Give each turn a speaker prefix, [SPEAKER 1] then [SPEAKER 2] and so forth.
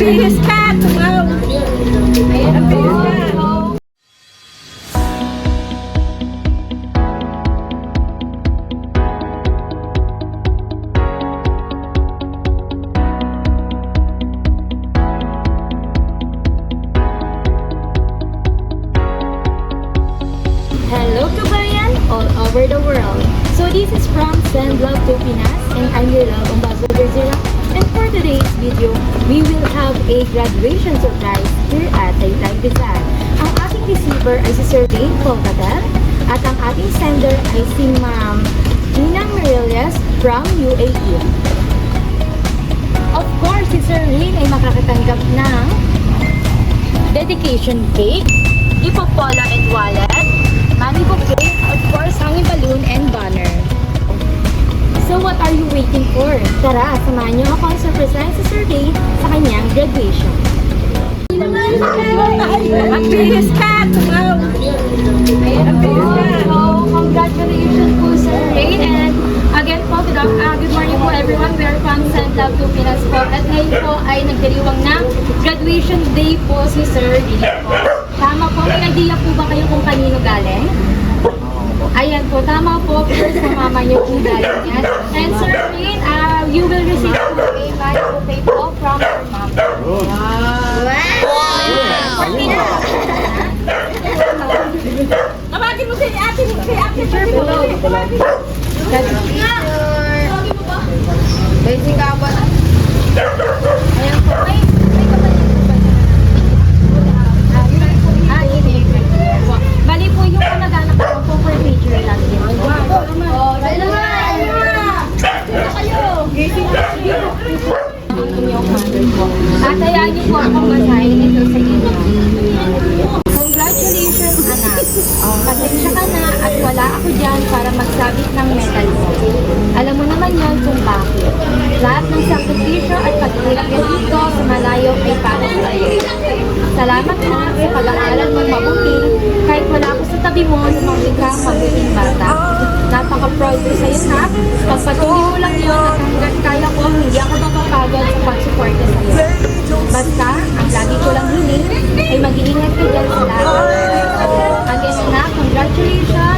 [SPEAKER 1] Bilis ka! Tumaw! Ayan, bilis ka!
[SPEAKER 2] Hello kabayan all over the world. So this is from Send Love to Pinas and I'm your love ambassador Zira. And for today's video, we will have a graduation surprise here at Taytay Rizal. Ang ating receiver ay si Sir Dave Polcater at ang ating sender ay si Ma'am Nina Mireles from UAE. Of course, si Sir Lynn ay makakatanggap ng dedication cake, ipopola and wallet, money bouquet, of course, hanging balloon and banner. So what are you waiting for? Tara, samahan niyo ako sa present si Sir Dave sa kanyang graduation.
[SPEAKER 1] Ang bilis ka! Tumaw! Ayan, ang bilis ka!
[SPEAKER 2] So, congratulations po Sir Ray, and again po, good morning po everyone. We are from Send Love to Pinas po. At ngayon po ay nagdiriwang ng graduation day po si Sir Ray po. Tama po, may idea po ba kayo kung kanino galing? Ayan po, tama po. First, sa mama niyo po galing yan. And Sir Ray, you will receive po a money bouquet po from your mom.
[SPEAKER 1] Tawagin mo kay ate mo, kay ate mo. Tawagin mo.
[SPEAKER 2] Basic kapon. Ayan po. May kapatid po ba siya? Bali po yung kamag-anak ko po for picture lang din. Oh, dahil naman! Kayo! Yung mother ko. At hayaan niyo po akong masahin ito sa inyo. Congratulations, anak. Pasensya ka na at wala ako dyan para magsabit ng medal mo. Alam mo naman yon kung bakit. Lahat ng sakripisyo at pagkikita dito sa malayo ay para sa iyo. Salamat na sa pag-aaral mong mabuti kahit wala ako sa tabi mo nung mangling ka mabuting bata. Napaka-proud ko sa iyo, ha? Pagpatuloy mo lang yun at hanggang kaya ko, hindi ako mapapagod sa pag-suporta sa iyo. Basta, ang lagi ko lang hiling ay mag-iingat ka dyan sa lahat. Again na, congratulations!